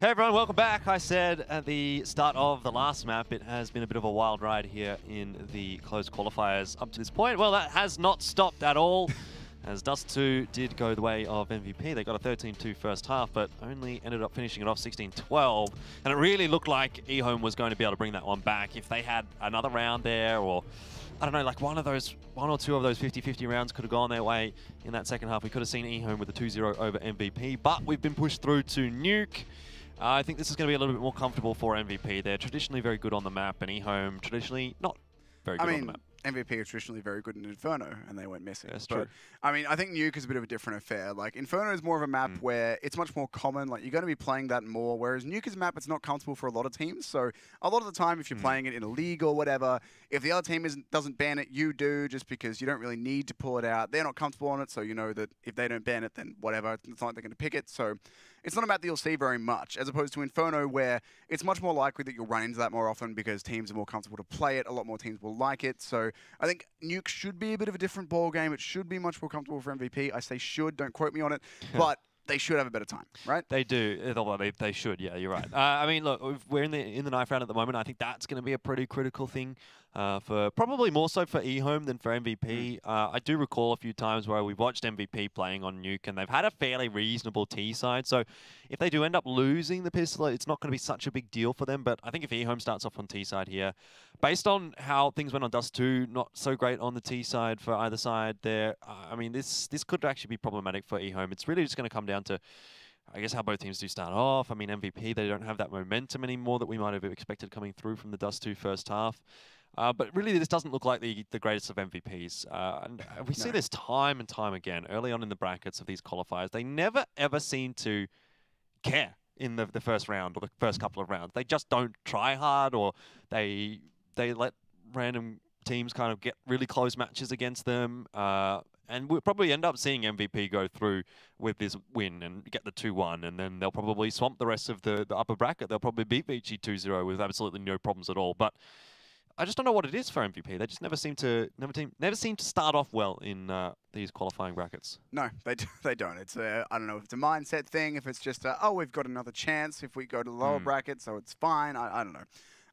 Hey everyone, welcome back. I said at the start of the last map, it has been a bit of a wild ride here in the closed qualifiers up to this point. Well, that has not stopped at all, as Dust 2 did go the way of MVP. They got a 13-2 first half, but only ended up finishing it off 16-12. And it really looked like Ehome was going to be able to bring that one back if they had another round there, or I don't know, like one or two of those 50-50 rounds could have gone their way in that second half. We could have seen Ehome with a 2-0 over MVP, but we've been pushed through to Nuke. I think this is going to be a little bit more comfortable for MVP. They're traditionally very good on the map, and Ehome traditionally not very good on the map. MVP is traditionally very good in Inferno, and they went missing. That's true. I mean, I think Nuke is a bit of a different affair. Like, Inferno is more of a map where it's much more common. Like, you're going to be playing that more, whereas Nuke is a map that's not comfortable for a lot of teams. So, a lot of the time, if you're playing it in a league or whatever, if the other team doesn't ban it, you do, just because you don't really need to pull it out. They're not comfortable on it, so you know that if they don't ban it, then whatever. It's not like they're going to pick it. So, it's not a map that you'll see very much, as opposed to Inferno, where it's much more likely that you'll run into that more often because teams are more comfortable to play it. A lot more teams will like it. So, I think Nuke should be a bit of a different ball game. It should be much more comfortable for MVP. I say should, don't quote me on it, but they should have a better time, right? They do. They should. Yeah, you're right. I mean, look, we're in the knife round at the moment. I think that's going to be a pretty critical thing for probably more so for Ehome than for MVP. I do recall a few times where we've watched MVP playing on Nuke, and they've had a fairly reasonable T side. So if they do end up losing the pistol, it's not going to be such a big deal for them. But I think if Ehome starts off on T side here, based on how things went on Dust 2, not so great on the T side for either side there. I mean, this could actually be problematic for Ehome. It's really just going to come down to, I guess, how both teams do start off. I mean, MVP, they don't have that momentum anymore that we might have expected coming through from the Dust 2 first half. But really, this doesn't look like the greatest of MVPs. And we see this time and time again, early on in the brackets of these qualifiers. They never, ever seem to care in the first round or the first couple of rounds. They just don't try hard, or they let random teams kind of get really close matches against them. And we'll probably end up seeing MVP go through with this win and get the 2-1, and then they'll probably swamp the rest of the upper bracket. They'll probably beat Vici 2-0 with absolutely no problems at all. But I just don't know what it is for MVP. They just never seem to start off well in these qualifying brackets. No, they don't. It's I don't know if it's a mindset thing, if it's just oh, we've got another chance if we go to the lower bracket, so it's fine. I don't know.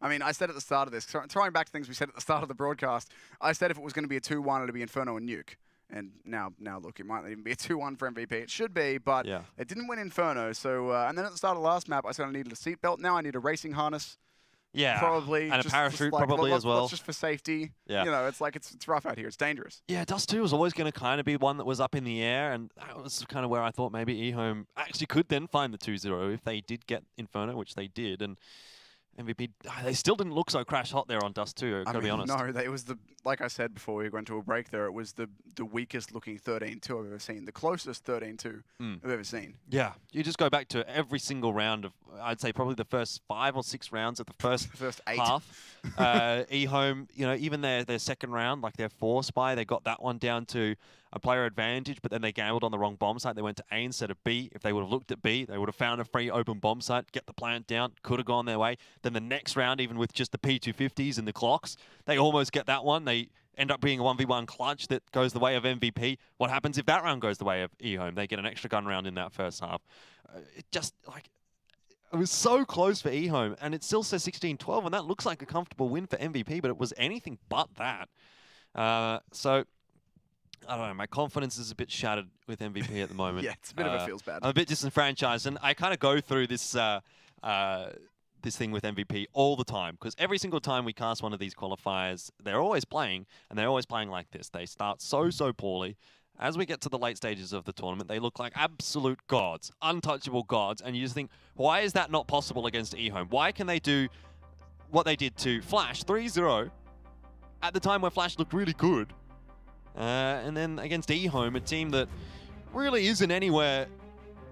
I mean, I said at the start of this, throwing back to things we said at the start of the broadcast, I said if it was going to be a 2-1, it'd be Inferno and Nuke. And now look, it might not even be a 2-1 for MVP. It should be, but it didn't win Inferno. So, and then at the start of the last map, I said I needed a seatbelt. Now I need a racing harness. Yeah, probably. And a parachute probably as well. Just for safety. Yeah. You know, it's like it's rough out here. It's dangerous. Yeah, Dust 2 was always going to kind of be one that was up in the air, and that was kind of where I thought maybe Ehome actually could then find the 2-0 if they did get Inferno, which they did. And MVP, they still didn't look so crash hot there on Dust 2, I've got to be honest. No, it was like I said before we went to a break there, it was the weakest looking 13-2 I've ever seen. The closest 13-2 I've ever seen. Yeah, you just go back to every single round of, I'd say probably the first 5 or 6 rounds of the first 8 half. Ehome, you know, even their second round, like their 4 spy, they got that one down to a player advantage, but then they gambled on the wrong bomb site. They went to A instead of B. If they would have looked at B, they would have found a free open bomb site, get the plant down, could have gone their way. Then the next round, even with just the P250s and the clocks, they almost get that one. They end up being a 1v1 clutch that goes the way of MVP. What happens if that round goes the way of Ehome? They get an extra gun round in that first half. It just, like, it was so close for Ehome, and it still says 16-12, and that looks like a comfortable win for MVP, but it was anything but that. So, I don't know, my confidence is a bit shattered with MVP at the moment. Yeah, it's a bit of a feels bad. I'm a bit disenfranchised, and I kind of go through this this thing with MVP all the time, because every single time we cast one of these qualifiers, they're always playing, and they're always playing like this. They start so poorly. As we get to the late stages of the tournament, they look like absolute gods, untouchable gods, and you just think, why is that not possible against Ehome? Why can they do what they did to Flash 3-0 at the time where Flash looked really good? And then against Ehome, a team that really isn't anywhere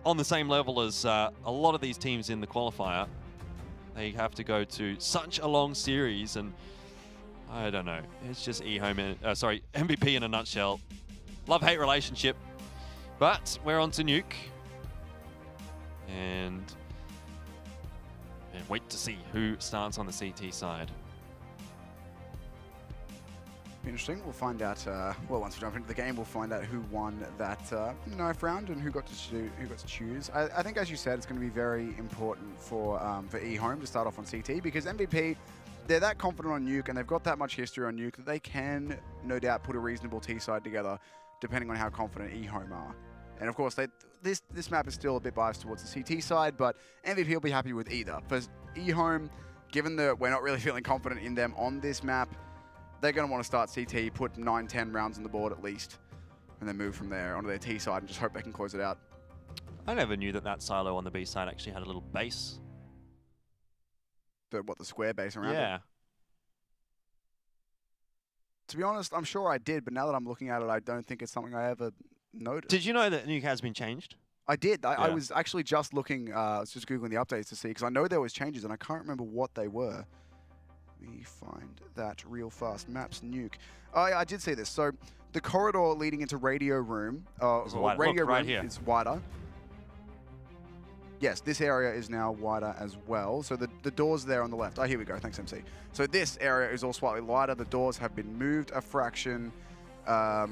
on the same level as a lot of these teams in the qualifier. They have to go to such a long series, and I don't know. It's just Ehome, sorry, MVP in a nutshell. Love-hate relationship. But we're on to Nuke. And wait to see who starts on the CT side. Interesting. We'll find out. Well, once we jump into the game, we'll find out who won that knife round and who got to choose. I think, as you said, it's going to be very important for Ehome to start off on CT because MVP, they're that confident on Nuke and they've got that much history on Nuke that they can, no doubt, put a reasonable T side together, depending on how confident Ehome are. And of course, this map is still a bit biased towards the CT side, but MVP will be happy with either. For Ehome, given that we're not really feeling confident in them on this map, they're going to want to start CT, put 9-10 rounds on the board at least, and then move from there onto their T side and just hope they can close it out. I never knew that silo on the B side actually had a little base. The square base around it? Yeah. To be honest, I'm sure I did, but now that I'm looking at it, I don't think it's something I ever noticed. Did you know that Nuke has been changed? I did. I was actually just looking, I was just Googling the updates to see, because I know there was changes, and I can't remember what they were. Let me find that real fast. Maps Nuke. Oh, yeah, I did see this. So the corridor leading into radio room, radio room is wider. Yes, this area is now wider as well. So the doors there on the left. Oh, here we go. Thanks, MC. So this area is all slightly lighter. The doors have been moved a fraction. Yeah,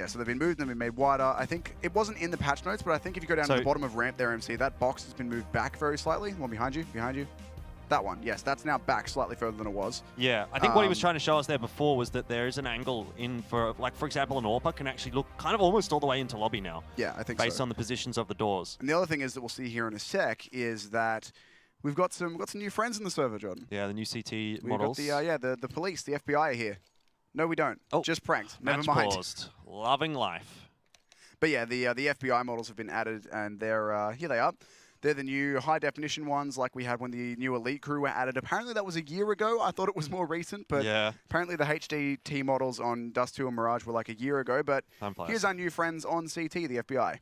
so they've been moved and they've been made wider. I think it wasn't in the patch notes, but I think if you go down to the bottom of ramp there, MC, that box has been moved back very slightly. The one behind you, That one, yes, that's now back slightly further than it was. Yeah, I think what he was trying to show us there before was that there is an angle in for, like, for example, an AWPer can actually look kind of almost all the way into lobby now. Yeah, I think based on the positions of the doors. And the other thing is that we'll see here in a sec is that we've got some new friends in the server, Jordan. Yeah, the new CT models. We've got the police, the FBI are here. No, we don't. Oh, just pranked. Never match mind. Paused. Loving life. But yeah, the FBI models have been added, and they're here. They are. They're the new high-definition ones like we had when the new Elite crew were added. Apparently that was a year ago. I thought it was more recent, but apparently the HDT models on Dust 2 and Mirage were like a year ago. But here's our new friends on CT, the FBI.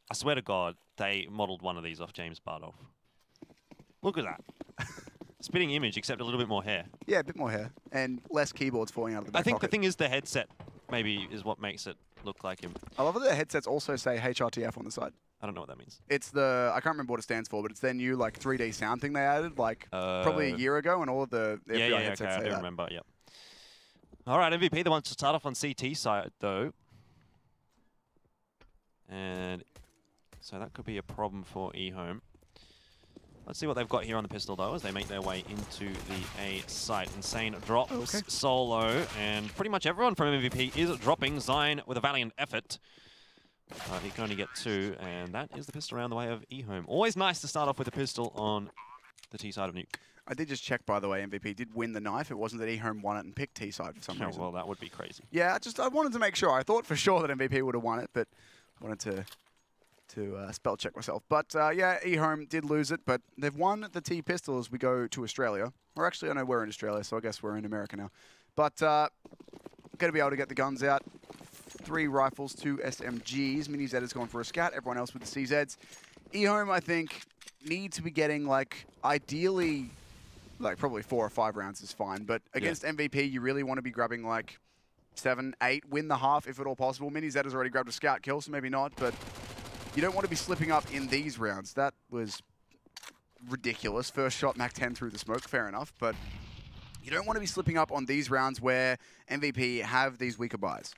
I swear to God, they modeled one of these off James Bardolph. Look at that. Spitting image, except a little bit more hair. Yeah, a bit more hair. And less keyboards falling out of the back pocket. The thing is the headset maybe is what makes it look like him. I love that the headsets also say HRTF on the side. I don't know what that means. It's I can't remember what it stands for, but it's their new like 3D sound thing they added like probably a year ago, and all of the FBI headsets say I do remember, yeah. All right, MVP, the one to start off on CT side, though. And so that could be a problem for Ehome. Let's see what they've got here on the pistol, though, as they make their way into the A site. Insane drops, solo, and pretty much everyone from MVP is dropping. Zion with a valiant effort. He can only get 2, and that is the pistol around the way of Ehome. Always nice to start off with a pistol on the T side of Nuke. I did just check, by the way, MVP did win the knife. It wasn't that Ehome won it and picked T side for some reason. Well, that would be crazy. Yeah, I wanted to make sure. I thought for sure that MVP would have won it, but I wanted to spell check myself. But yeah, Ehome did lose it, but they've won the T pistol as we go to Australia. Or actually, I know we're in Australia, so I guess we're in America now. But going to be able to get the guns out. 3 rifles, 2 SMGs. Mini Z has gone for a scat. Everyone else with the CZs. Ehome, I think, need to be getting, like, ideally, like, probably 4 or 5 rounds is fine. But against MVP, you really want to be grabbing, like, 7, 8, win the half if at all possible. Mini Z has already grabbed a scout kill, so maybe not. But you don't want to be slipping up in these rounds. That was ridiculous. First shot, Mac 10 through the smoke. Fair enough. But you don't want to be slipping up on these rounds where MVP have these weaker buys.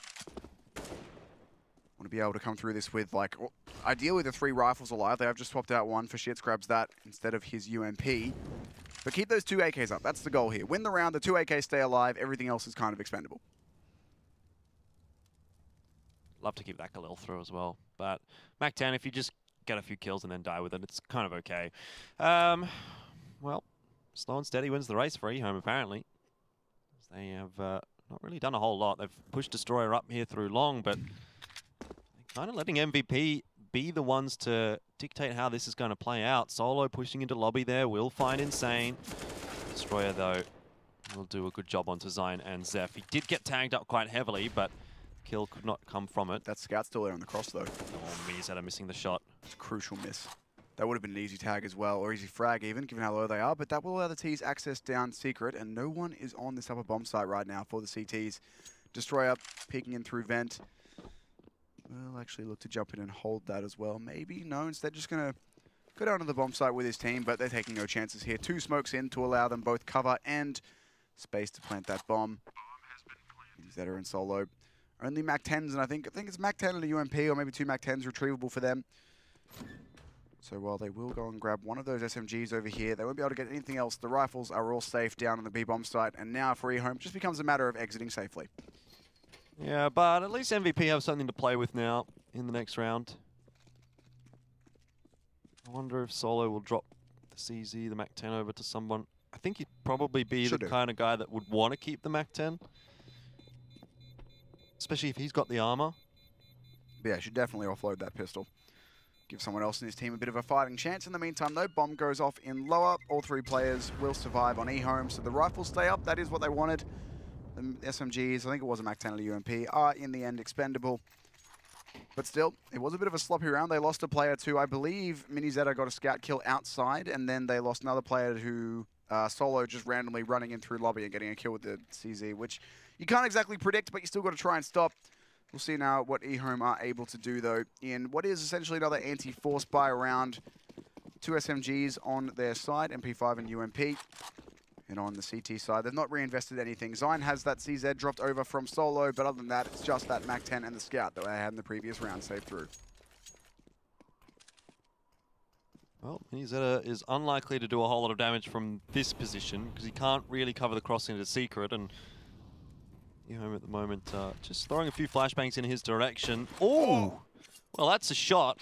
Want to be able to come through this with, like, ideally the 3 rifles alive. They have just swapped out 1 for shits, grabs that instead of his UMP. But keep those 2 AKs up. That's the goal here. Win the round, the 2 AKs stay alive. Everything else is kind of expendable. Love to keep that a little through as well. But Mac 10, if you just get a few kills and then die with it, it's kind of okay. Well, slow and steady wins the race for Ehome, apparently. They have not really done a whole lot. They've pushed Destroyer up here through long, but kind of letting MVP be the ones to dictate how this is going to play out. Solo pushing into lobby there will find Insane. Destroyer, though, will do a good job onto Zion and Zeph. He did get tagged up quite heavily, but kill could not come from it. That scout's still there on the cross, though. Oh, Mizetta missing the shot. It's a crucial miss. That would have been an easy tag as well, or easy frag even, given how low they are, but that will allow the Ts access down secret, and no one is on this upper bomb site right now for the CTs. Destroyer peeking in through vent. We'll actually look to jump in and hold that as well. Maybe, no, instead just going to go down to the bomb site with his team, but they're taking no chances here. 2 smokes in to allow them both cover and space to plant that bomb. Zeta and Solo. Only Mac 10s, and I think it's Mac 10 and a UMP, or maybe 2 Mac 10s retrievable for them. So while they will go and grab one of those SMGs over here, they won't be able to get anything else. The rifles are all safe down on the B-bomb site, and now for Ehome, it just becomes a matter of exiting safely. Yeah, but at least MVP have something to play with now in the next round. I wonder if Solo will drop the CZ, the Mac 10 over to someone. I think he'd probably be the kind of guy that would want to keep the Mac 10. Especially if he's got the armor. But yeah, should definitely offload that pistol. Give someone else in his team a bit of a fighting chance. In the meantime, though, bomb goes off in lower. All 3 players will survive on Ehome, so the rifles stay up. That is what they wanted. The SMGs, I think it was a Mac 10 or UMP, are in the end expendable. But still, it was a bit of a sloppy round. They lost a player to, I believe, Mini Zeta got a scout kill outside, and then they lost another player who Solo just randomly running in through lobby and getting a kill with the CZ, which you can't exactly predict, but you still got to try and stop. We'll see now what Ehome are able to do, though, in what is essentially another anti-force buy round. 2 SMGs on their side, MP5 and UMP. And on the CT side, they've not reinvested anything. Zion has that CZ dropped over from Solo, but other than that, it's just that Mac 10 and the Scout that they had in the previous round saved through. Well, Zeta is unlikely to do a whole lot of damage from this position because he can't really cover the crossing into secret, and Ehome at the moment just throwing a few flashbangs in his direction. Oh! Well, that's a shot.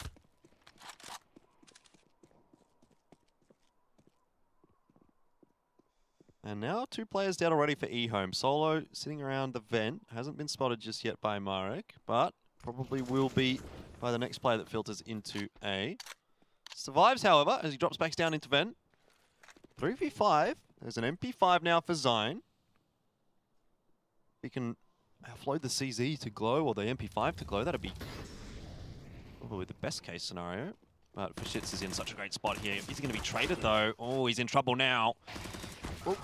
And now 2 players down already for Ehome. Solo sitting around the vent. Hasn't been spotted just yet by Marek, but probably will be by the next player that filters into A. Survives, however, as he drops back down into vent. 3v5. There's an MP5 now for Zion. He can offload the CZ to Glow or the MP5 to Glow. That'd be probably the best case scenario. But Fashitz is in such a great spot here. Is he going to be traded, though? Oh, he's in trouble now. Oh.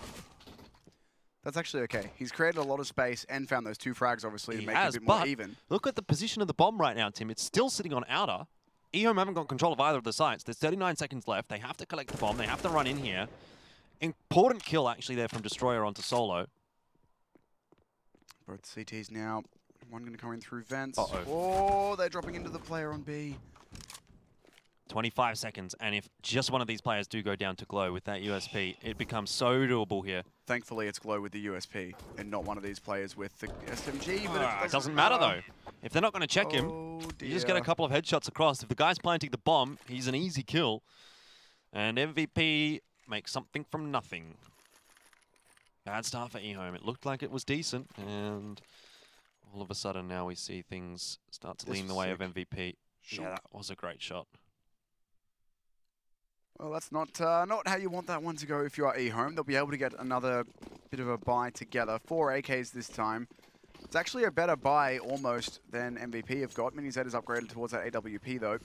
That's actually okay. He's created a lot of space and found those 2 frags, obviously, to make it a bit more even. Look at the position of the bomb right now, Tim. It's still sitting on outer. Ehome haven't got control of either of the sites. There's 39 seconds left. They have to collect the bomb. They have to run in here. Important kill, actually, there from Destroyer onto Solo. Both CTs now. One going to come in through vents. Uh-oh. Oh, they're dropping into the player on B. 25 seconds, and if just one of these players do go down to Glow with that USP, it becomes so doable here. Thankfully, it's Glow with the USP, and not one of these players with the SMG, but it doesn't matter, though. If they're not going to check him, you just get a couple of headshots across. If the guy's planting the bomb, he's an easy kill. And MVP makes something from nothing. Bad start for Ehome. It looked like it was decent, and all of a sudden now we see things start to lean the way of MVP. Yeah, that was a great shot. Well, that's not how you want that one to go if you are Ehome. They'll be able to get another bit of a buy together. 4 AKs this time. It's actually a better buy, almost, than MVP have got. Mini Z is upgraded towards that AWP, though.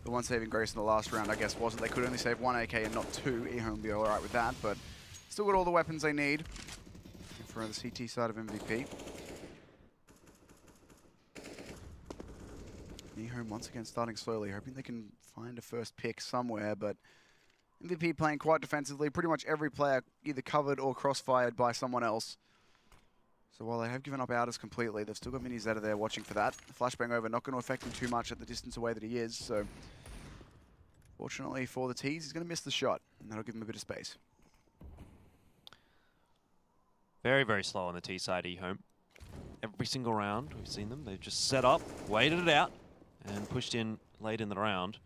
The one saving grace in the last round, I guess, was that they could only save 1 AK and not 2. Ehome will be all right with that, but still got all the weapons they need for the CT side of MVP. Ehome once again starting slowly, hoping they can find a first pick somewhere, but MVP playing quite defensively. Pretty much every player either covered or crossfired by someone else. So while they have given up outers completely, they've still got Mini Zeta there watching for that. The flashbang over, not going to affect him too much at the distance away that he is, so fortunately for the T's, he's going to miss the shot, and that'll give him a bit of space. Very, very slow on the T side, Ehome. Every single round we've seen them, they've just set up, waited it out, and pushed in late in the round.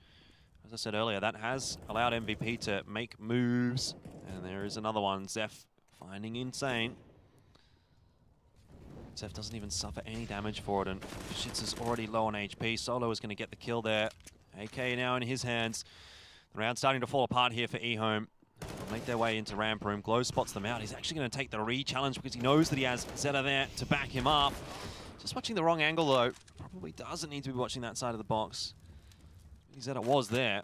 As I said earlier, that has allowed MVP to make moves. And there is another one, Zeph finding Insane. Zeph doesn't even suffer any damage for it, and Shitz is already low on HP. Solo is going to get the kill there. AK now in his hands. The round's starting to fall apart here for Ehome. They'll make their way into ramp room. Glow spots them out. He's actually going to take the re-challenge because he knows that he has Zeta there to back him up. Just watching the wrong angle, though. Probably doesn't need to be watching that side of the box. Zeta was there.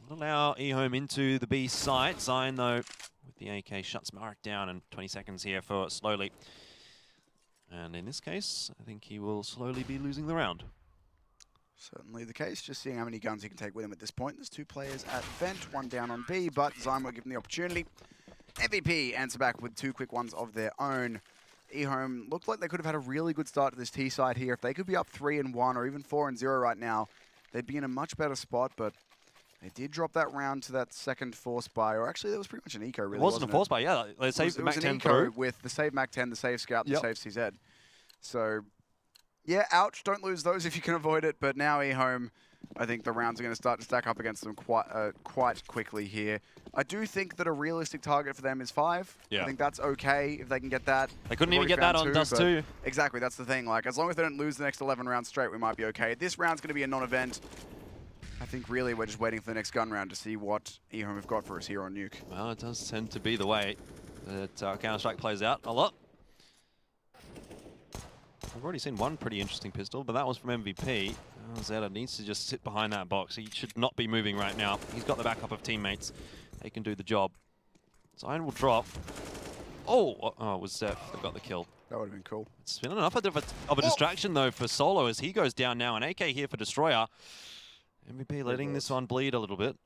Will allow Ehome into the B site. Zion, though, with the AK, shuts Marek down, and 20 seconds here for Slowly. And in this case, I think he will slowly be losing the round. Certainly the case. Just seeing how many guns he can take with him at this point. There's 2 players at vent, 1 down on B, but Zion will give him the opportunity. MVP answer back with 2 quick ones of their own. Ehome looked like they could have had a really good start to this T side here. If they could be up 3-1 or even 4-0 right now, they'd be in a much better spot, but they did drop that round to that second force buy, or actually that was pretty much an eco, really. It wasn't a force buy, yeah. They saved the Mac 10 through. With the save Mac 10, the save Scout, and the save CZ. So, yeah, ouch. Don't lose those if you can avoid it, but now Ehome, I think the rounds are going to start to stack up against them quite quickly here. I do think that a realistic target for them is 5. Yeah. I think that's okay if they can get that. They couldn't even get that on Dust 2. Exactly, that's the thing. Like, as long as they don't lose the next 11 rounds straight, we might be okay. This round's going to be a non-event. I think really we're just waiting for the next gun round to see what Ehome have got for us here on Nuke. Well, it does tend to be the way that Counter-Strike plays out a lot. I've already seen one pretty interesting pistol, but that was from MVP. Oh, Zeta needs to just sit behind that box. He should not be moving right now. He's got the backup of teammates. They can do the job. Zion will drop. Oh, it was Zeph that got the kill. That would have been cool. It's been enough of a distraction, though, for Solo as he goes down now. An AK here for Destroyer. MVP letting this one bleed a little bit.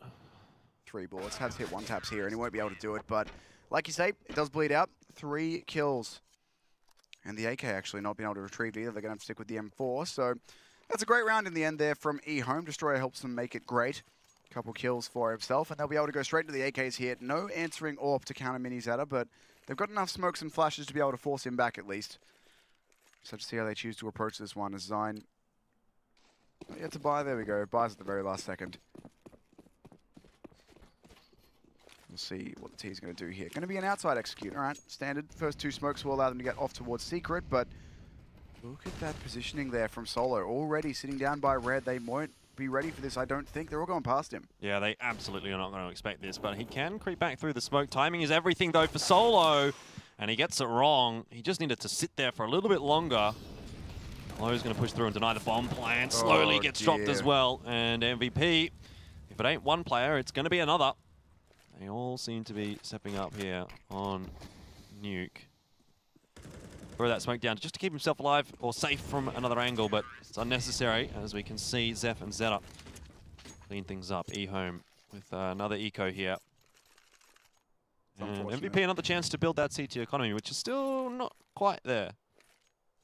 3 bullets. Has hit 1 taps here, and he won't be able to do it. But like you say, it does bleed out. 3 kills. And the AK actually not being able to retrieve either. They're going to have to stick with the M4. So that's a great round in the end there from Ehome. Destroyer helps them make it great. Couple kills for himself, and they'll be able to go straight into the AKs here. No answering AWP to counter Mini Zeta, but they've got enough smokes and flashes to be able to force him back at least. So to see how they choose to approach this one as Zion. Yet to buy, there we go. Buys at the very last second. We'll see what the T is going to do here. Going to be an outside execute. All right, standard. First 2 smokes will allow them to get off towards Secret, but look at that positioning there from Solo. Already sitting down by Red. They won't be ready for this, I don't think. They're all going past him. Yeah, they absolutely are not going to expect this, but he can creep back through the smoke. Timing is everything, though, for Solo, and he gets it wrong. He just needed to sit there for a little bit longer. Lowe's going to push through and deny the bomb plan. Slowly gets dropped as well, and MVP, if it ain't one player, it's going to be another. They all seem to be stepping up here on Nuke. Throw that smoke down just to keep himself alive or safe from another angle, but it's unnecessary, as we can see Zeph and Zeta clean things up. Ehome with another eco here. And MVP another chance to build that CT economy, which is still not quite there.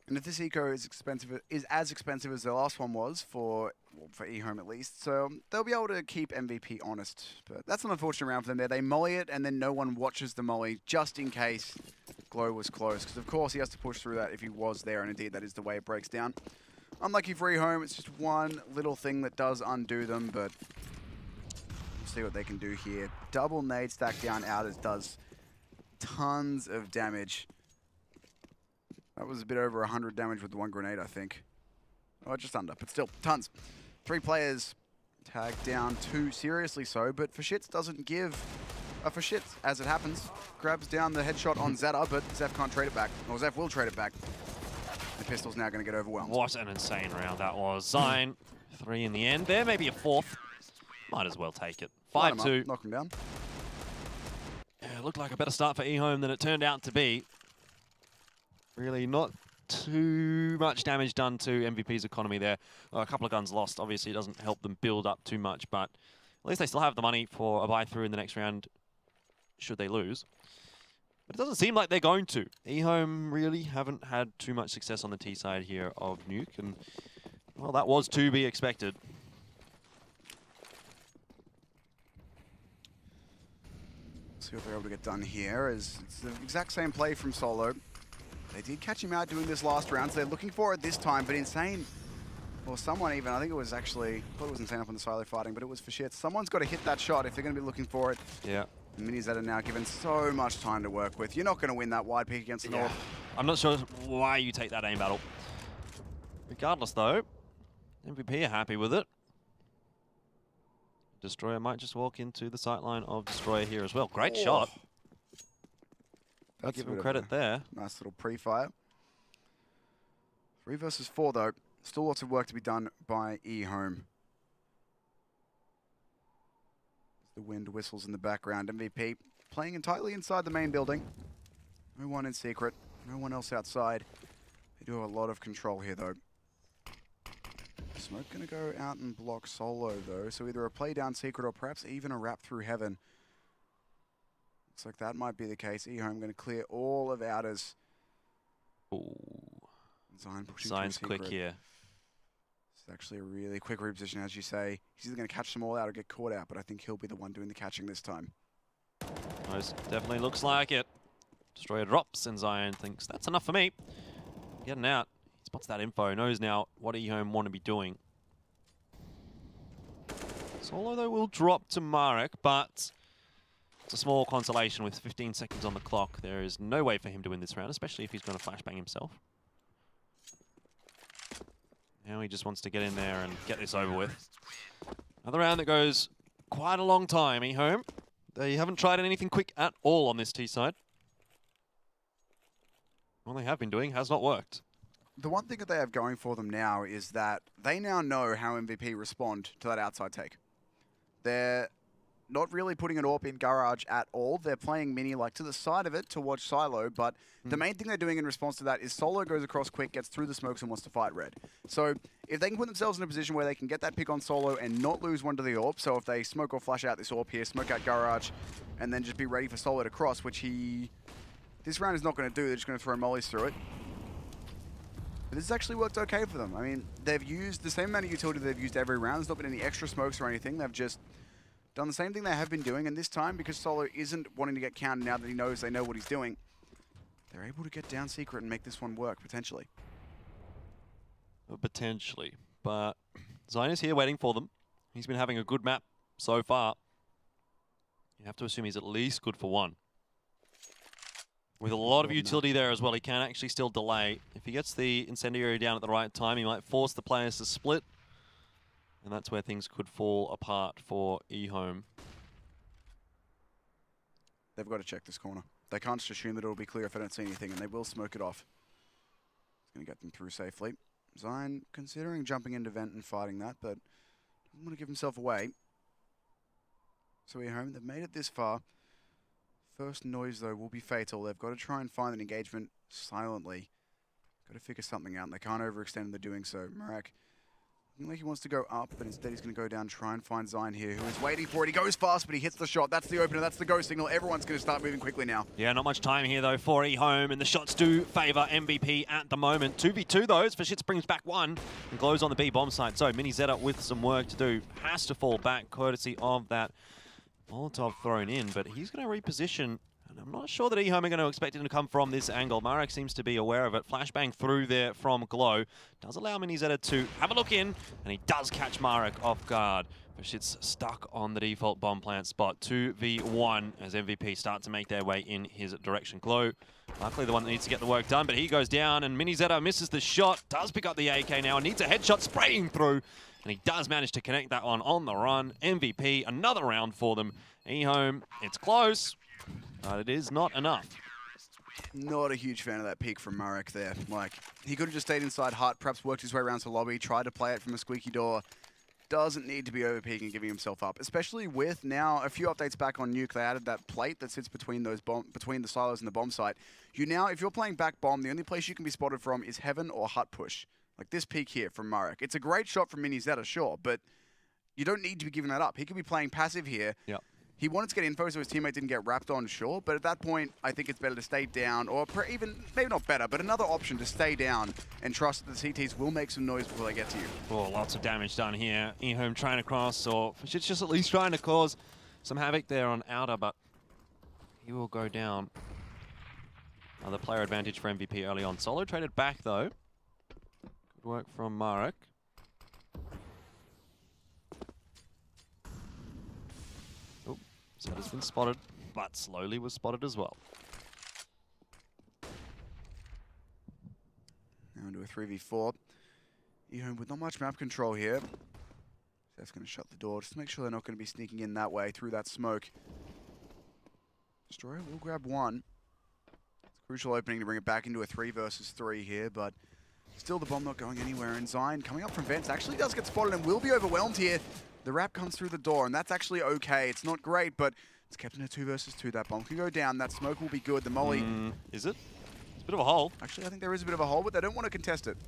And if this eco is as expensive as the last one was for Ehome at least, so they'll be able to keep MVP honest. But that's an unfortunate round for them there. They molly it, and then no one watches the molly just in case Glow was close, because of course he has to push through that if he was there, and indeed that is the way it breaks down. Unlucky for Ehome, it's just one little thing that does undo them, but we'll see what they can do here. Double nade stack down Outers does tons of damage. That was a bit over 100 damage with the 1 grenade, I think. Oh, just under, but still, tons. 3 players tagged down, 2 seriously so, but for shits doesn't give for shits, as it happens. Grabs down the headshot on Zeta, but Zeph can't trade it back. Or Zeph will trade it back. The pistol's now going to get overwhelmed. What an insane round that was. Zion, 3 in the end. There may be a 4th. Might as well take it. 5-2. Knock him down. Yeah, it looked like a better start for Ehome than it turned out to be. Really not too much damage done to MVP's economy there. A couple of guns lost. Obviously, it doesn't help them build up too much, but at least they still have the money for a buy-through in the next round, should they lose. But it doesn't seem like they're going to. Ehome really haven't had too much success on the T side here of Nuke, and, well, that was to be expected. See what they're able to get done here. It's the exact same play from Solo. They did catch him out doing this last round, so they're looking for it this time, but Insane, or someone even, I think it was actually, I thought it was Insane up on the silo fighting, but it was for shit. Someone's got to hit that shot if they're going to be looking for it. Yeah. The Minis that are now given so much time to work with. You're not going to win that wide pick against the North. I'm not sure why you take that aim battle. Regardless, though, MVP are happy with it. Destroyer might just walk into the sightline of Destroyer here as well. Great shot. I'll give him credit there. Nice little pre-fire. 3 versus 4, though. Still lots of work to be done by Ehome. The wind whistles in the background. MVP playing entirely inside the main building. No one in secret. No one else outside. They do have a lot of control here, though. Smoke going to go out and block Solo, though. So either a play down secret or perhaps even a wrap through heaven. Looks like that might be the case. Ehome going to clear all of outers. Ooh. Zion pushing Zion's through quick secret. here. It's actually a really quick reposition, as you say. He's either going to catch them all out or get caught out, but I think he'll be the one doing the catching this time. Most definitely looks like it. Destroyer drops, and Zion thinks, that's enough for me. Getting out. He spots that info, knows now what Ehome want to be doing. Solo, though, will drop to Marek, but it's a small consolation with 15 seconds on the clock. There is no way for him to win this round, especially if he's going to flashbang himself. Now he just wants to get in there and get this over with. Another round that goes quite a long time, Ehome. They haven't tried anything quick at all on this T side. All they have been doing has not worked. The one thing that they have going for them now is that they now know how MVP respond to that outside take. They're not really putting an AWP in Garage at all. They're playing Mini like to the side of it to watch Silo, but the main thing they're doing in response to that is Solo goes across quick, gets through the smokes and wants to fight red. So if they can put themselves in a position where they can get that pick on Solo and not lose one to the AWP, so if they smoke or flash out this AWP here, smoke out Garage, and then just be ready for Solo to cross, which this round is not going to do. They're just going to throw mollies through it. But this has actually worked okay for them. I mean, they've used the same amount of utility they've used every round. There's not been any extra smokes or anything. They've just done the same thing they have been doing, and this time, because Solo isn't wanting to get counted now that he knows they know what he's doing, they're able to get down secret and make this one work, potentially. Potentially. But Zion is here waiting for them. He's been having a good map so far. You have to assume he's at least good for one. With a lot of utility there as well, he can actually still delay. If he gets the incendiary down at the right time, he might force the players to split. And that's where things could fall apart for Ehome. They've got to check this corner. They can't just assume that it'll be clear if they don't see anything, and they will smoke it off. It's going to get them through safely. Zion considering jumping into vent and fighting that, but doesn't want to give himself away. So Ehome, they've made it this far. First noise, though, will be fatal. They've got to try and find an engagement silently. Got to figure something out, and they can't overextend in the doing so. Marek, looking like he wants to go up, but instead he's going to go down, try and find Zion here, who is waiting for it. He goes fast, but he hits the shot. That's the opener. That's the go signal. Everyone's going to start moving quickly now. Yeah, not much time here, though, for Ehome, and the shots do favour MVP at the moment. 2v2, though, as Fashitz brings back one and glows on the B bomb site. So, Mini Zeta with some work to do. Has to fall back, courtesy of that Molotov thrown in, but he's going to reposition. And I'm not sure that Ehome are going to expect him to come from this angle. Marek seems to be aware of it. Flashbang through there from Glow. Does allow Mini Zeta to have a look in, and he does catch Marek off guard. Fashit's stuck on the default bomb plant spot. 2v1 as MVP start to make their way in his direction. Glow, luckily the one that needs to get the work done, but he goes down, and Mini Zeta misses the shot. Does pick up the AK now, and needs a headshot spraying through. And he does manage to connect that one on the run. MVP, another round for them. Ehome, it's close, but it is not enough. Not a huge fan of that peek from Marek there. Like, he could have just stayed inside hut, perhaps worked his way around to lobby, tried to play it from a squeaky door. Doesn't need to be over-peeking and giving himself up, especially with now a few updates back on Nuke. They added that plate that sits between those between the silos and the bomb site. You now, if you're playing back bomb, the only place you can be spotted from is heaven or hut push. Like this peek here from Marek. It's a great shot from Mini Zeta, sure, but you don't need to be giving that up. He could be playing passive here. Yep. He wanted to get info so his teammate didn't get wrapped on, sure, but at that point, I think it's better to stay down, or even, maybe not better, but another option to stay down and trust that the CTs will make some noise before they get to you. Oh, lots of damage done here. Ehome trying to cross, or Fashit's just at least trying to cause some havoc there on outer, but he will go down. Another player advantage for MVP early on. Solo traded back, though. Good work from Marek. Zeta's been spotted, but slowly was spotted as well. Now into a 3v4. Ehome with not much map control here. That's going to shut the door just to make sure they're not going to be sneaking in that way through that smoke. Destroyer will grab one. It's a crucial opening to bring it back into a 3 versus 3 here, but still the bomb not going anywhere. And Zion coming up from vents actually does get spotted and will be overwhelmed here. The wrap comes through the door, and that's actually okay. It's not great, but it's kept in a 2 versus 2. That bomb can go down. That smoke will be good. The molly... Is it? It's a bit of a hole. Actually, I think there is a bit of a hole, but they don't want to contest it.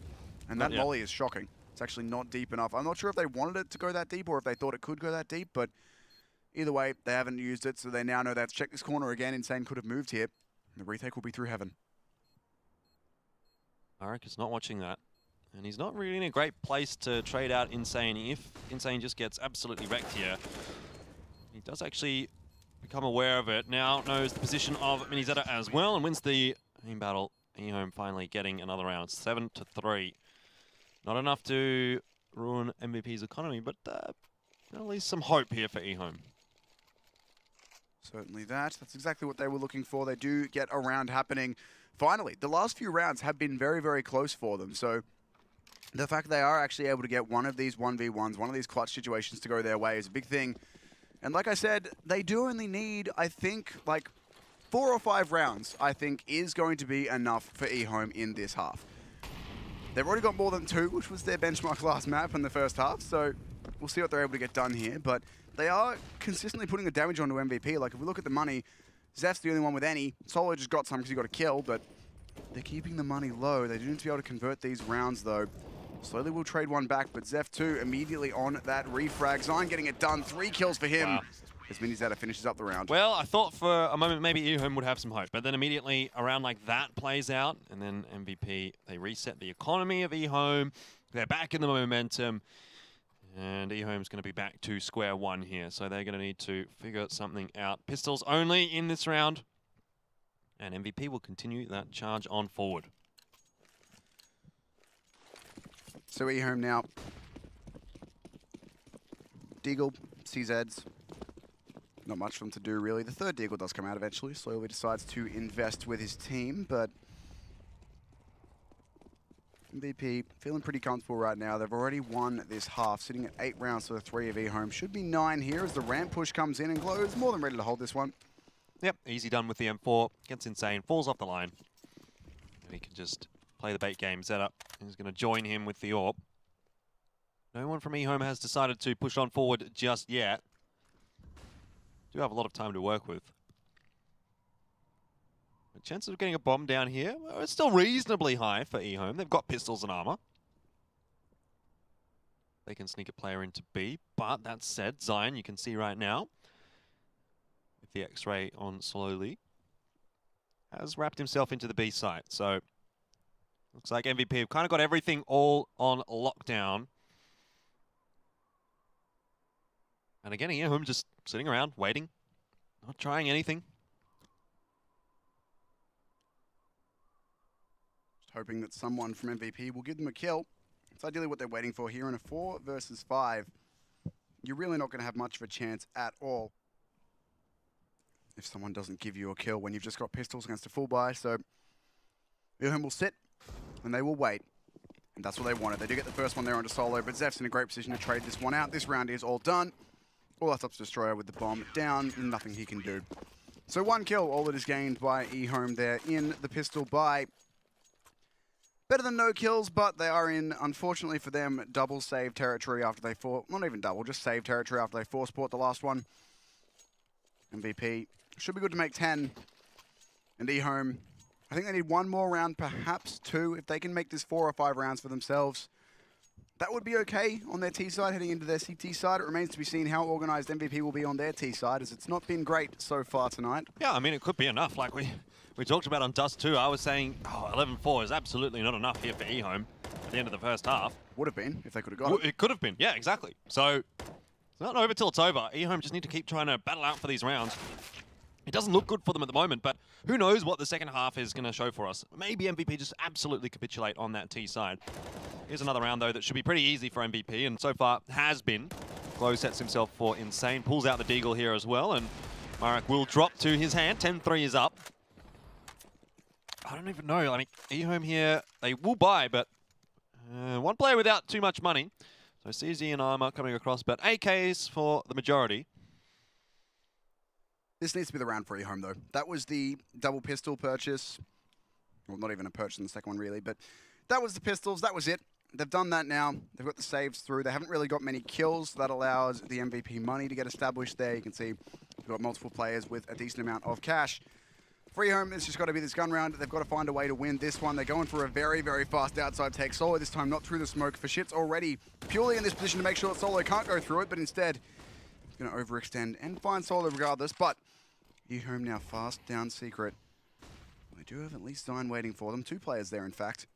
And that molly is shocking. It's actually not deep enough. I'm not sure if they wanted it to go that deep or if they thought it could go that deep, but Either way, they haven't used it, so they now know they have to check this corner again. Insane could have moved here. The retake will be through heaven. Marek is not watching that. And he's not really in a great place to trade out Insane if Insane just gets absolutely wrecked here. He does actually become aware of it. Now knows the position of Minizetta as well and wins the team battle. Ehome finally getting another round, 7-3. Not enough to ruin MVP's economy, but at least some hope here for Ehome. Certainly that. That's exactly what they were looking for. They do get a round happening. Finally, the last few rounds have been very, very close for them. So the fact they are actually able to get one of these 1v1s, one of these clutch situations to go their way is a big thing. And like I said, they do only need, I think, like 4 or 5 rounds, I think, is going to be enough for Ehome in this half. They've already got more than 2, which was their benchmark last map in the first half. So we'll see what they're able to get done here. But they are consistently putting the damage onto MVP. Like, if we look at the money, Zeph's the only one with any. Solo just got some because he got a kill, but they're keeping the money low. They do need to be able to convert these rounds, though. Slowly we'll trade one back, but Zeph, too, immediately on that refrag. Zion getting it done. 3 kills for him. Wow. As Minizetta finishes up the round. Well, I thought for a moment maybe Ehome would have some hope, but then immediately a round like that plays out, and then MVP, they reset the economy of Ehome. They're back in the momentum. And Ehome's going to be back to square one here, so they're going to need to figure something out. Pistols only in this round, and MVP will continue that charge on forward. So Ehome now. Deagle, CZs. Not much for them to do, really. The third Deagle does come out eventually. Slowly decides to invest with his team, but MVP feeling pretty comfortable right now. They've already won this half, sitting at 8 rounds for the 3 of Ehome. Should be 9 here as the ramp push comes in, and Glow is more than ready to hold this one. Yep, easy done with the M4. Gets Insane, falls off the line. And he can just play the bait game. Zeta is going to join him with the AWP. No one from Ehome has decided to push on forward just yet. Do have a lot of time to work with. The chances of getting a bomb down here are still reasonably high for Ehome. They've got pistols and armor. They can sneak a player into B, but that said, Zion, you can see right now, with the X-ray on slowly, has wrapped himself into the B site. So, looks like MVP have kind of got everything all on lockdown. And again, Ehome just sitting around, waiting, not trying anything. Just hoping that someone from MVP will give them a kill. It's ideally what they're waiting for here in a 4 versus 5. You're really not going to have much of a chance at all if someone doesn't give you a kill when you've just got pistols against a full buy. So Ehome will sit and they will wait. And that's what they wanted. They do get the first one there onto Solo, but Zeph's in a great position to trade this one out. This round is all done. All that's up to Destroyer with the bomb down, and nothing he can do. So 1 kill, all that is gained by Ehome there in the pistol buy. Better than no kills, but they are in, unfortunately for them, double save territory after they not even double, just save territory after they force port the last one. MVP should be good to make 10. And Ehome, I think they need 1 more round, perhaps 2. If they can make this 4 or 5 rounds for themselves, that would be okay on their T side heading into their CT side. It remains to be seen how organized MVP will be on their T side, as it's not been great so far tonight. Yeah, I mean, it could be enough. Like we talked about on Dust 2, I was saying, 11-4 is absolutely not enough here for Ehome at the end of the first half. Would have been, if they could have got it. It could have been, yeah, exactly. So, it's not over till it's over. Ehome just need to keep trying to battle out for these rounds. It doesn't look good for them at the moment, but who knows what the second half is going to show for us. Maybe MVP just absolutely capitulate on that T side. Here's another round, though, that should be pretty easy for MVP, and so far has been. Glow sets himself for Insane, pulls out the Deagle here as well, and Marek will drop to his hand. 10-3 is up. I don't even know. I mean, Ehome here, they will buy, but one player without too much money. So CZ and armor coming across, but AKs for the majority. This needs to be the round for Ehome, though. That was the double pistol purchase. Well, not even a purchase in the second one, really, but that was the pistols. That was it. They've done that now. They've got the saves through. They haven't really got many kills. That allows the MVP money to get established there. You can see we've got multiple players with a decent amount of cash. For Ehome, it's just got to be this gun round. They've got to find a way to win this one. They're going for a very, very fast outside take. Solo this time not through the smoke. For Shit's already purely in this position to make sure that Solo can't go through it, but instead going to overextend and find Solo regardless, but Ehome now fast down Secret. They do have at least Zine waiting for them. 2 players there, in fact.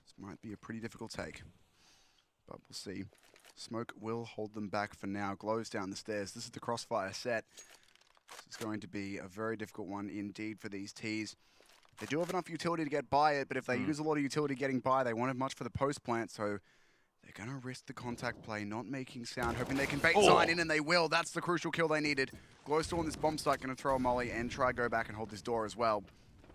This might be a pretty difficult take, but we'll see. Smoke will hold them back for now. Glows down the stairs. This is the crossfire set. This is going to be a very difficult one indeed for these Ts. They do have enough utility to get by it, but if they use a lot of utility getting by, they won't have much for the post plant, so they're going to risk the contact play, not making sound, hoping they can bait Zine in, and they will. That's the crucial kill they needed. Glowstone on this bomb site going to throw a molly and try go back and hold this door as well.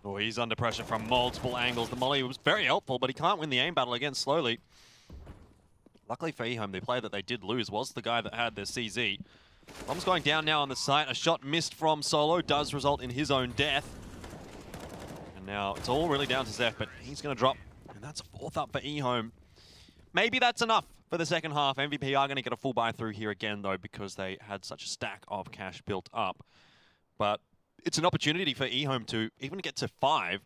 Oh, he's under pressure from multiple angles. The molly was very helpful, but he can't win the aim battle again slowly. Luckily for Ehome, the player that they did lose was the guy that had their CZ. Bomb's going down now on the site. A shot missed from Solo does result in his own death. And now it's all really down to Zeph, but he's going to drop. And that's a 4th up for Ehome. Maybe that's enough for the second half. MVP are going to get a full buy through here again, though, because they had such a stack of cash built up. But it's an opportunity for Ehome to even get to 5.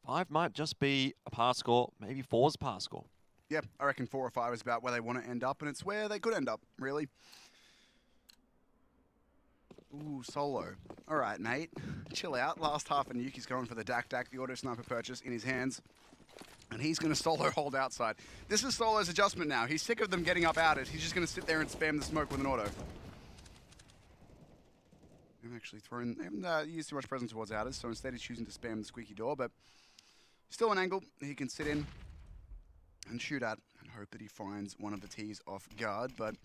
5 might just be a pass score, maybe 4's a pass score. Yep, I reckon 4 or 5 is about where they want to end up, and it's where they could end up, really. Ooh, Solo. All right, mate. Chill out. Last half, and Yuki's going for the Dak, the auto sniper purchase in his hands. And he's going to Solo hold outside. This is Solo's adjustment now. He's sick of them getting up outed. He's just going to sit there and spam the smoke with an auto. They haven't actually used too much presence towards outers, so instead he's choosing to spam the squeaky door, but still an angle he can sit in and shoot at and hope that he finds one of the Ts off guard. But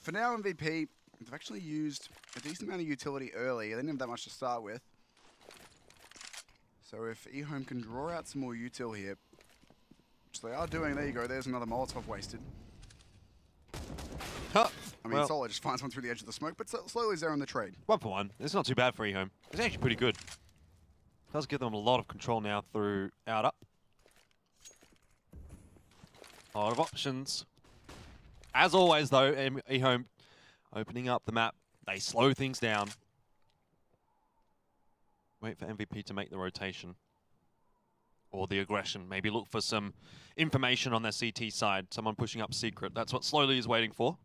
for now, MVP, they've actually used a decent amount of utility early. They didn't have that much to start with. So if Ehome can draw out some more util here, which they are doing, there you go, there's another Molotov wasted. Huh. I mean, Solo just finds one through the edge of the smoke, but slowly is there on the trade. 1 for 1. It's not too bad for Ehome. It's actually pretty good. Does give them a lot of control now through out up. A lot of options. As always, though, Ehome opening up the map. They slow things down. Wait for MVP to make the rotation. Or the aggression. Maybe look for some information on their CT side. Someone pushing up secret. That's what Slowly is waiting for.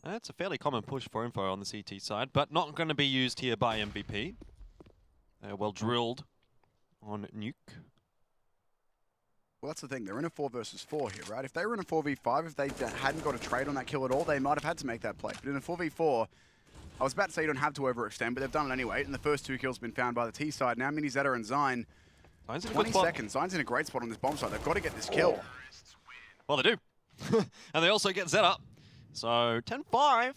That's a fairly common push for info on the CT side, but not going to be used here by MVP. They're well drilled on Nuke. Well, that's the thing. They're in a 4 versus 4 here, right? If they were in a 4v5, if they hadn't got a trade on that kill at all, they might have had to make that play. But in a 4v4, I was about to say you don't have to overextend, but they've done it anyway. And the first 2 kills have been found by the T side. Now Mini Zeta and Zine. 20 seconds. Zine's in a great spot on this bomb site. They've got to get this kill. Well, they do. And they also get Zeta. So 10-5.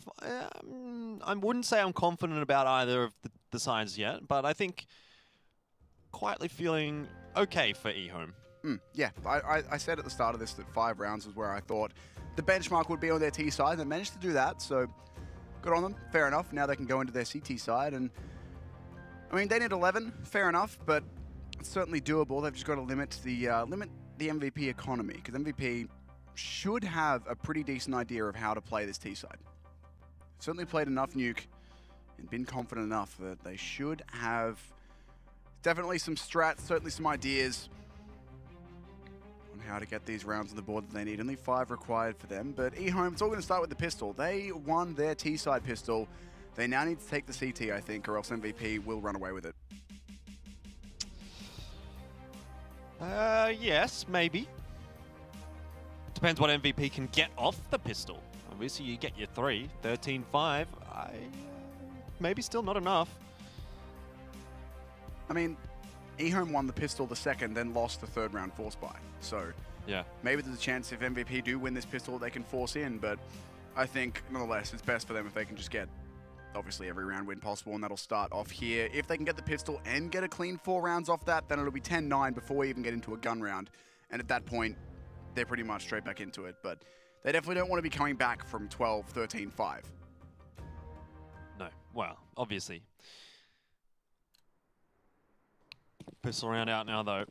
I wouldn't say I'm confident about either of the sides yet, but I think quietly feeling okay for Ehome. Yeah, I said at the start of this that 5 rounds was where I thought the benchmark would be on their T side. They managed to do that, so good on them. Fair enough. Now they can go into their CT side, and I mean they need 11. Fair enough, but it's certainly doable. They've just got to limit the MVP economy, because MVP should have a pretty decent idea of how to play this T side. Certainly played enough Nuke and been confident enough that they should have definitely some strats, certainly some ideas on how to get these rounds on the board that they need. Only 5 required for them, but Ehome, it's all going to start with the pistol. They won their T side pistol. They now need to take the CT, I think, or else MVP will run away with it. Yes, maybe. Depends what MVP can get off the pistol. Obviously, you get your 3. 13-5. Maybe still not enough. I mean, Ehome won the pistol the second, then lost the 3rd round force buy. So yeah, maybe there's a chance if MVP do win this pistol, they can force in. But I think, nonetheless, it's best for them if they can just get, obviously, every round win possible, and that'll start off here. If they can get the pistol and get a clean 4 rounds off that, then it'll be 10-9 before we even get into a gun round. And at that point, they're pretty much straight back into it. But they definitely don't want to be coming back from 12, 13, 5. No. Well, obviously. Pistol round out now, though.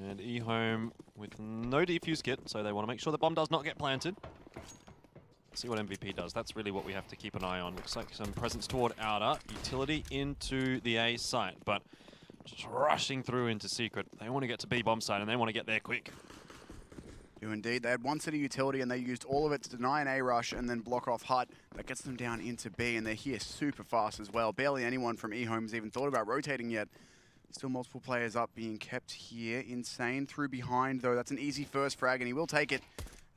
And Ehome with no defuse kit, so they want to make sure the bomb does not get planted. See what MVP does. That's really what we have to keep an eye on. Looks like some presence toward outer. Utility into the A site, but just rushing through into secret. They want to get to B bomb site, and they want to get there quick. Do indeed. They had one city utility and they used all of it to deny an A rush and then block off Hut. That gets them down into B, and they're here super fast as well. Barely anyone from Ehome's even thought about rotating yet. Still multiple players up being kept here. Insane through behind, though. That's an easy first frag, and he will take it.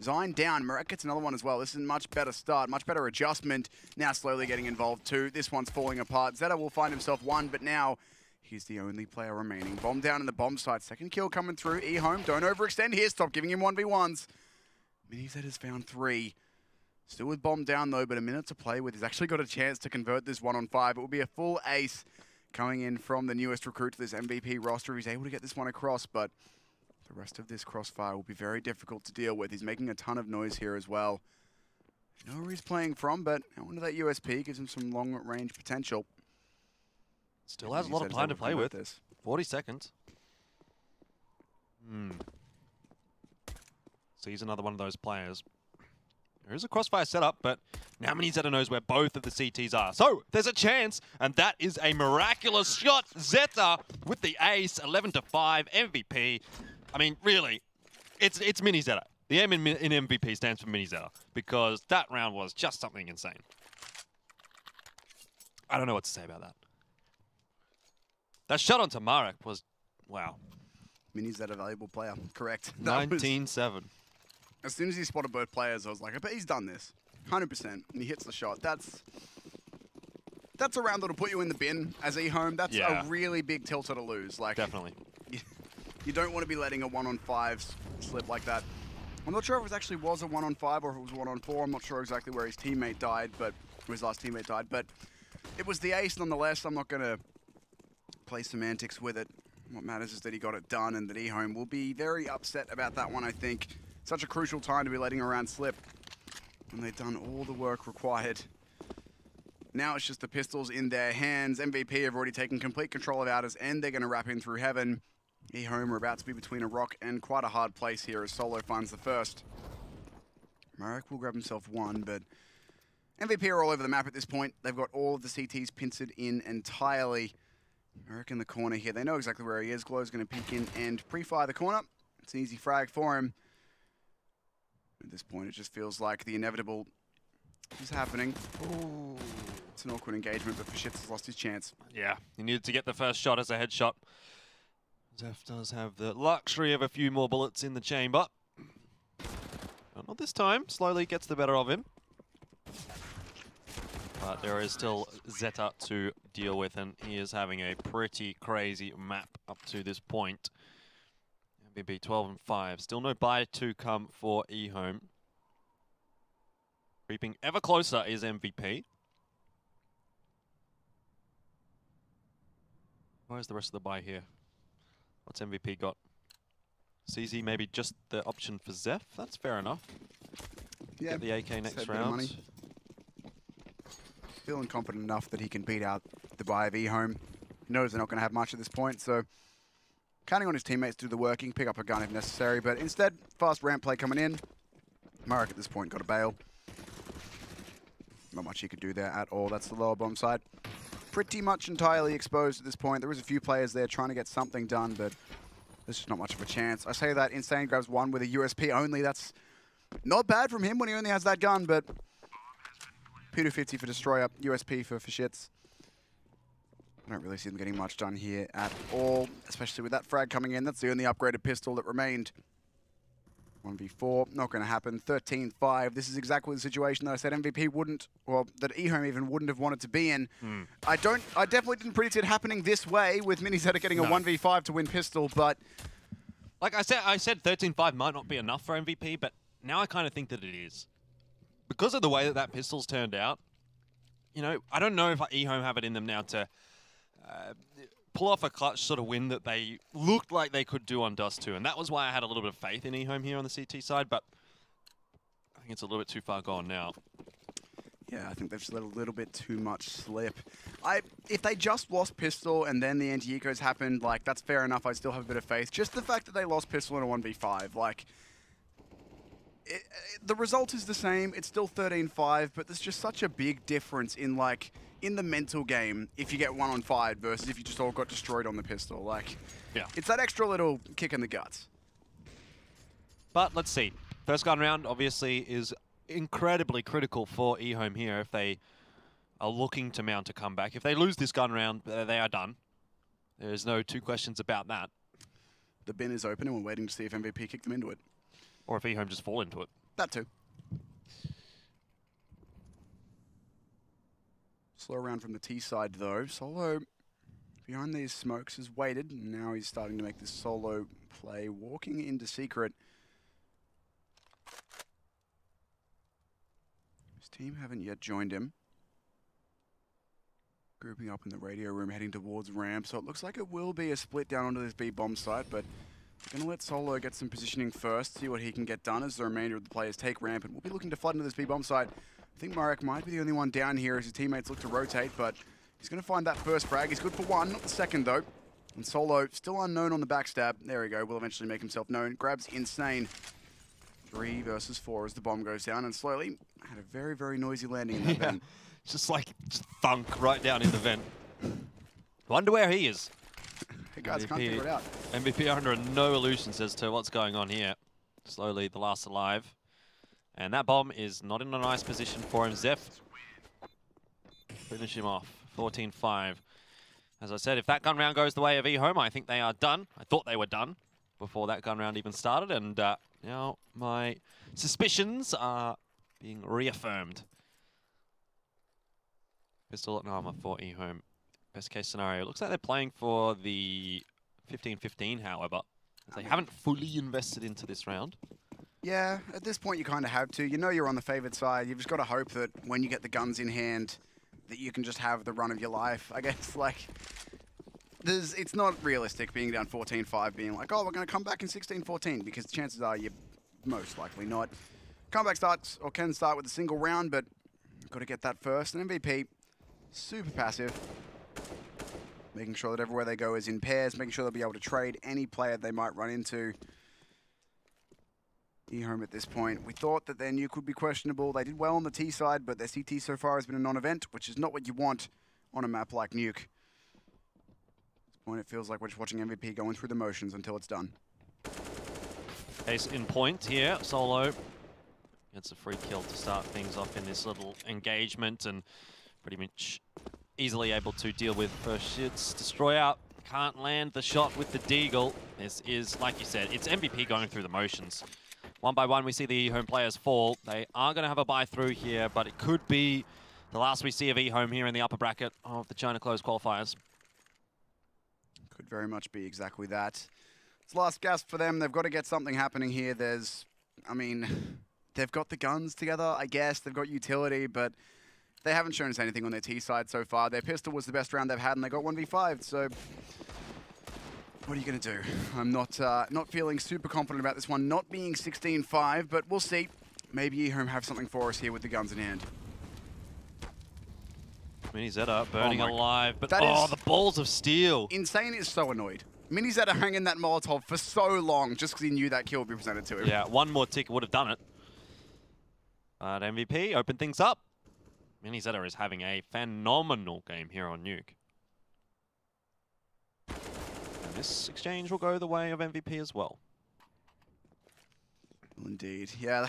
Zine down. Marek gets another one as well. This is a much better start, much better adjustment. Now slowly getting involved too. This one's falling apart. Zeta will find himself one, but now he's the only player remaining. Bomb down in the bomb site. Second kill coming through. Ehome, don't overextend here. Stop giving him 1v1s. Mini Zeta's found 3. Still with bomb down though, but a minute to play with. He's actually got a chance to convert this 1-on-5. It will be a full ace coming in from the newest recruit to this MVP roster. He's able to get this one across, but the rest of this crossfire will be very difficult to deal with. He's making a ton of noise here as well. You know where he's playing from, but I wonder that USP gives him some long-range potential. Still has a lot of time to play with. 40 seconds. So he's another one of those players. There is a crossfire setup, but now Mini Zeta knows where both of the CTs are. So there's a chance, and that is a miraculous shot. Zeta with the ace, 11-5, MVP. I mean, really, it's Mini Zeta. The M in MVP stands for Mini Zeta, because that round was just something insane. I don't know what to say about that. That shot onto Marek was, wow. Mini Zeta, valuable player, correct. 19-7. As soon as he spotted both players, I was like, I bet he's done this. 100%. And he hits the shot. That's a round that'll put you in the bin as Ehome. That's a really big tilter to lose. Like, definitely. You don't want to be letting a 1-on-5 slip like that. I'm not sure if it actually was a 1-on-5 or if it was a 1-on-4. I'm not sure exactly where his teammate died, but his last teammate died. But it was the ace nonetheless. I'm not going to play semantics with it. What matters is that he got it done, and that Ehome will be very upset about that one, I think. Such a crucial time to be letting a round slip when they've done all the work required. Now it's just the pistols in their hands. MVP have already taken complete control of Outers, and they're going to wrap in through heaven. Ehome are about to be between a rock and quite a hard place here as Solo finds the first. Marek will grab himself one, but MVP are all over the map at this point. They've got all of the CTs pincered in entirely. Marek in the corner here. They know exactly where he is. Glow's going to peek in and pre-fire the corner. It's an easy frag for him. At this point, it just feels like the inevitable is happening. Ooh. It's an awkward engagement, but Fashitz has lost his chance. Yeah, he needed to get the first shot as a headshot. Zef does have the luxury of a few more bullets in the chamber. But not this time. Slowly gets the better of him. But there is still Zeta to deal with, and he is having a pretty crazy map up to this point. MVP 12-5. Still no buy to come for Ehome. Creeping ever closer is MVP. Where's the rest of the buy here? What's MVP got? CZ maybe just the option for Zef. That's fair enough. Yeah, get the AK next round. Feeling confident enough that he can beat out the buy of Ehome. He knows they're not going to have much at this point, so counting on his teammates to do the working, pick up a gun if necessary, but instead, fast ramp play coming in. Marek at this point got a bail. Not much he could do there at all. That's the lower bomb side. Pretty much entirely exposed at this point. There was a few players there trying to get something done, but there's just not much of a chance. I say that Insane grabs one with a USP only. That's not bad from him when he only has that gun, but P250 for Destroyer, USP for Fashitz. I don't really see them getting much done here at all, especially with that frag coming in. That's the only upgraded pistol that remained. 1v4, not going to happen. 13-5. This is exactly the situation that I said MVP wouldn't, well, that Ehome even wouldn't have wanted to be in. I definitely didn't predict it happening this way with Mini Zeta getting a 1v5 to win pistol, but like I said 13-5 might not be enough for MVP, but now I kind of think that it is. Because of the way that that pistol's turned out, you know, I don't know if Ehome have it in them now to pull off a clutch sort of win that they looked like they could do on Dust 2. And that was why I had a little bit of faith in Ehome here on the CT side, but I think it's a little bit too far gone now. Yeah, I think they've just let a little bit too much slip. If they just lost pistol and then the anti-ecos happened, like, that's fair enough. I still have a bit of faith. Just the fact that they lost pistol in a 1v5, like, the result is the same. It's still 13-5, but there's just such a big difference in, like, in the mental game if you get 1-on-5 versus if you just all got destroyed on the pistol. Like, yeah, it's that extra little kick in the guts. But let's see. First gun round obviously is incredibly critical for Ehome here if they are looking to mount a comeback. If they lose this gun round, they are done. There's no two questions about that. The bin is open and we're waiting to see if MVP kick them into it. Or if Ehome just fall into it. That too. Slow round from the T side though. Solo behind these smokes has waited, and now he's starting to make this solo play, walking into secret. His team haven't yet joined him. Grouping up in the radio room, heading towards ramp, so it looks like it will be a split down onto this B-bomb site, but we're going to let Solo get some positioning first, see what he can get done as the remainder of the players take ramp, and we'll be looking to flood into this B-bomb site. I think Marek might be the only one down here as his teammates look to rotate, but he's going to find that first frag. He's good for one, not the second though. And Solo, still unknown on the backstab. There we go, will eventually make himself known. Grabs Insane. 3 versus 4 as the bomb goes down, and slowly had a very, very noisy landing in that vent. Just thunk right down in the vent. Wonder where he is. Hey guys, can't figure it out. MVP are under no illusions as to what's going on here. Slowly the last alive. And that bomb is not in a nice position for him. Zeph finish him off. 14-5. As I said, if that gun round goes the way of Ehome, I think they are done. I thought they were done before that gun round even started. And now my suspicions are being reaffirmed. Pistol and armor for Ehome. Best case scenario. Looks like they're playing for the 15-15, however. They haven't fully invested into this round. Yeah, at this point you kind of have to. You know you're on the favored side. You've just got to hope that when you get the guns in hand, that you can just have the run of your life. I guess, like, it's not realistic being down 14-5, being like, oh, we're going to come back in 16-14, because the chances are you're most likely not. Comeback starts, or can start with a single round, but you've got to get that first. And MVP, super passive. Making sure that everywhere they go is in pairs, making sure they'll be able to trade any player they might run into. Ehome at this point, we thought that their Nuke would be questionable. They did well on the T side, but their CT so far has been a non-event, which is not what you want on a map like Nuke. At this point, it feels like we're just watching MVP going through the motions until it's done. Case in point here, Solo gets a free kill to start things off in this little engagement, and pretty much easily able to deal with first shits. Destroy out, can't land the shot with the Deagle. This is, like you said, it's MVP going through the motions. One by one, we see the Ehome players fall. They are going to have a buy through here, but it could be the last we see of Ehome here in the upper bracket of the China Close qualifiers. Could very much be exactly that. It's last gasp for them. They've got to get something happening here. I mean, they've got the guns together, I guess. They've got utility, but they haven't shown us anything on their T side so far. Their pistol was the best round they've had, and they got 1v5, so what are you going to do? I'm not feeling super confident about this one not being 16-5, but we'll see. Maybe Ehome have something for us here with the guns in hand. Minizetta burning alive, but the balls of steel. Insane is so annoyed. Minizetta hanging that Molotov for so long just because he knew that kill would be presented to him. Yeah, one more tick would have done it. But MVP opened things up. Minizetta is having a phenomenal game here on Nuke. And this exchange will go the way of MVP as well. Indeed. Yeah, I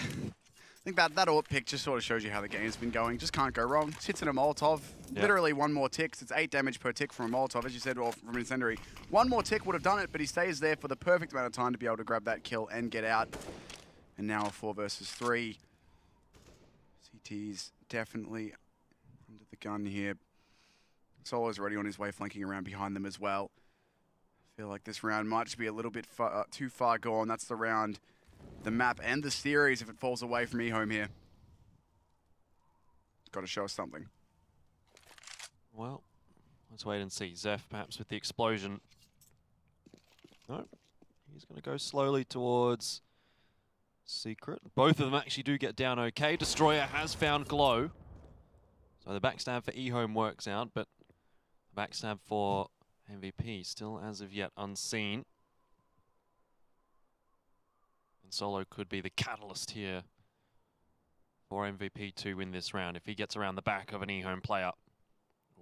think that AWP pick just sort of shows you how the game's been going. Just can't go wrong. Sits in a Molotov. Yep. Literally one more tick. It's 8 damage per tick from a Molotov, as you said, or from an incendiary. One more tick would have done it, but he stays there for the perfect amount of time to be able to grab that kill and get out. And now a 4 versus 3. CT's definitely under the gun here. Solo's already on his way, flanking around behind them as well. I feel like this round might just be a little bit too far gone. That's the round, the map, and the series if it falls away from Ehome here. It's got to show us something. Well, let's wait and see. Zeph perhaps with the explosion. No, he's going to go slowly towards Secret. Both of them actually do get down okay. Destroyer has found Glow. So the backstab for Ehome works out, but the backstab for MVP still as of yet unseen. And Solo could be the catalyst here for MVP to win this round if he gets around the back of an Ehome player.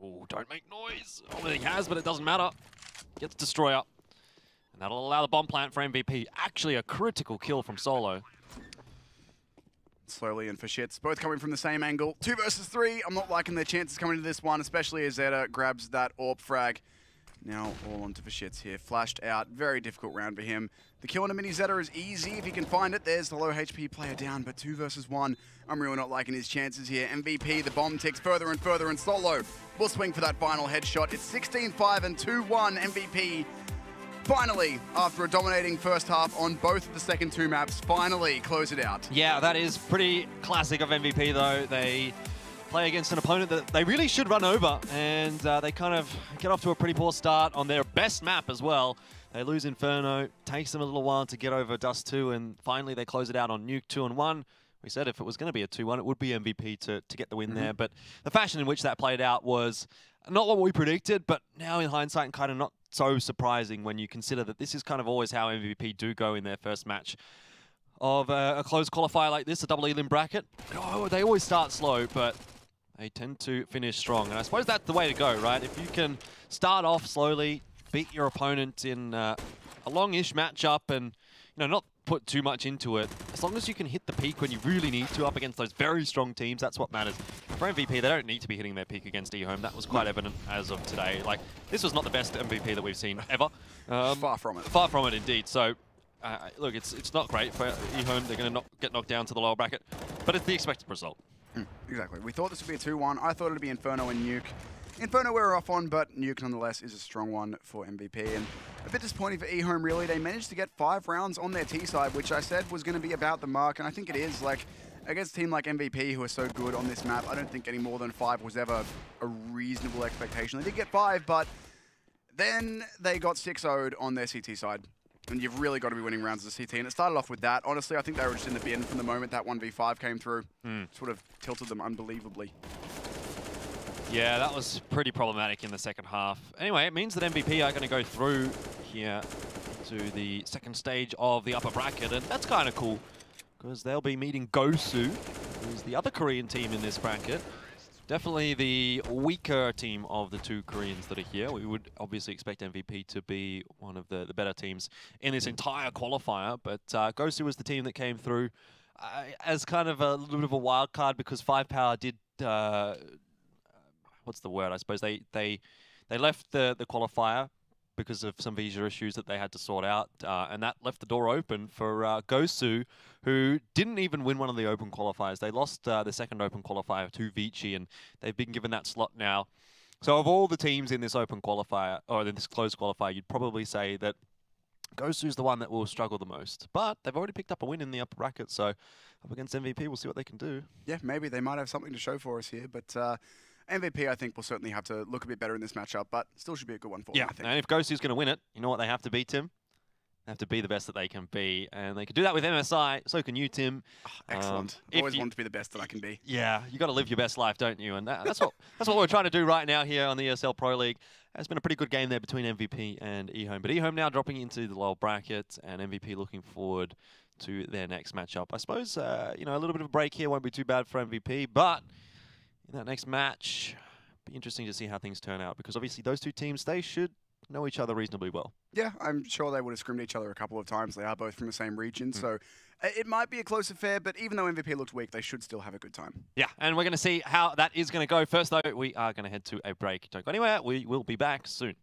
Oh, don't make noise. Oh, he has, but it doesn't matter. Gets Destroyer. And that'll allow the bomb plant for MVP. Actually, a critical kill from Solo. Slowly and for shits, both coming from the same angle. 2 versus 3. I'm not liking their chances coming into this one, especially as Zeta grabs that AWP frag. Now all onto for shits here. Flashed out. Very difficult round for him. The kill on a mini Zeta is easy if he can find it. There's the low HP player down, but 2 versus 1. I'm really not liking his chances here. MVP, the bomb ticks further and further, and Solo will swing for that final headshot. It's 16-5 and 2-1 MVP. Finally, after a dominating first half on both of the second 2 maps, finally close it out. Yeah, that is pretty classic of MVP, though. They play against an opponent that they really should run over, and they kind of get off to a pretty poor start on their best map as well. They lose Inferno, takes them a little while to get over Dust 2, and finally they close it out on Nuke 2-1. We said if it was going to be a 2-1, it would be MVP to get the win there, but the fashion in which that played out was not what we predicted, but now in hindsight, kind of not so surprising when you consider that this is kind of always how MVP do go in their first match of a closed qualifier like this, a double elim bracket. Oh, they always start slow, but they tend to finish strong. And I suppose that's the way to go, right? If you can start off slowly, beat your opponent in a long-ish matchup and not put too much into it, as long as you can hit the peak when you really need to up against those very strong teams, that's what matters. For MVP, they don't need to be hitting their peak against Ehome. That was quite evident as of today. Like, this was not the best MVP that we've seen ever. Far from it. Far from it, indeed. So, look, it's not great for Ehome. They're going to get knocked down to the lower bracket, but it's the expected result. Exactly. We thought this would be a 2-1. I thought it would be Inferno and Nuke. Inferno we're off on, but Nuke nonetheless is a strong one for MVP. And a bit disappointing for Ehome, really. They managed to get 5 rounds on their T side, which I said was going to be about the mark, and I think it is. Like, against a team like MVP, who are so good on this map, I don't think any more than 5 was ever a reasonable expectation. They did get 5, but then they got 6-0'd on their CT side. And you've really got to be winning rounds as a CT. And it started off with that. Honestly, I think they were just in the bin from the moment that 1v5 came through. Sort of tilted them unbelievably. Yeah, that was pretty problematic in the second half. Anyway, it means that MVP are going to go through here to the second stage of the upper bracket. And that's kind of cool, because they'll be meeting Gosu, who's the other Korean team in this bracket. Definitely the weaker team of the 2 Koreans that are here. We would obviously expect MVP to be one of the better teams in this entire qualifier, but Gosu was the team that came through as kind of a little bit of a wild card, because 5Power did, what's the word? I suppose they left the qualifier because of some visa issues that they had to sort out, and that left the door open for Gosu, who didn't even win one of the open qualifiers. They lost the second open qualifier to Vici, and they've been given that slot now. So of all the teams in this open qualifier, or in this closed qualifier, you'd probably say that Gosu's the one that will struggle the most. But they've already picked up a win in the upper bracket, so up against MVP, we'll see what they can do. Yeah, maybe they might have something to show for us here, but MVP, I think, will certainly have to look a bit better in this matchup, but still should be a good one for them, I think. And if Gosu's going to win it, you know what they have to be, Tim? They have to be the best that they can be, and they can do that with MSI. So can you, Tim. Oh, excellent. Always want to be the best that I can be. Yeah, you got to live your best life, don't you? And that's what we're trying to do right now here on the ESL Pro League. It's been a pretty good game there between MVP and Ehome, but Ehome now dropping into the lower bracket, and MVP looking forward to their next matchup. I suppose a little bit of a break here won't be too bad for MVP, but in that next match, be interesting to see how things turn out, because obviously those 2 teams, they should know each other reasonably well. Yeah, I'm sure they would have scrimmed each other a couple of times. They are both from the same region, so it might be a close affair, but even though MVP looked weak, they should still have a good time. Yeah, and we're going to see how that is going to go. First, though, we are going to head to a break. Don't go anywhere. We will be back soon.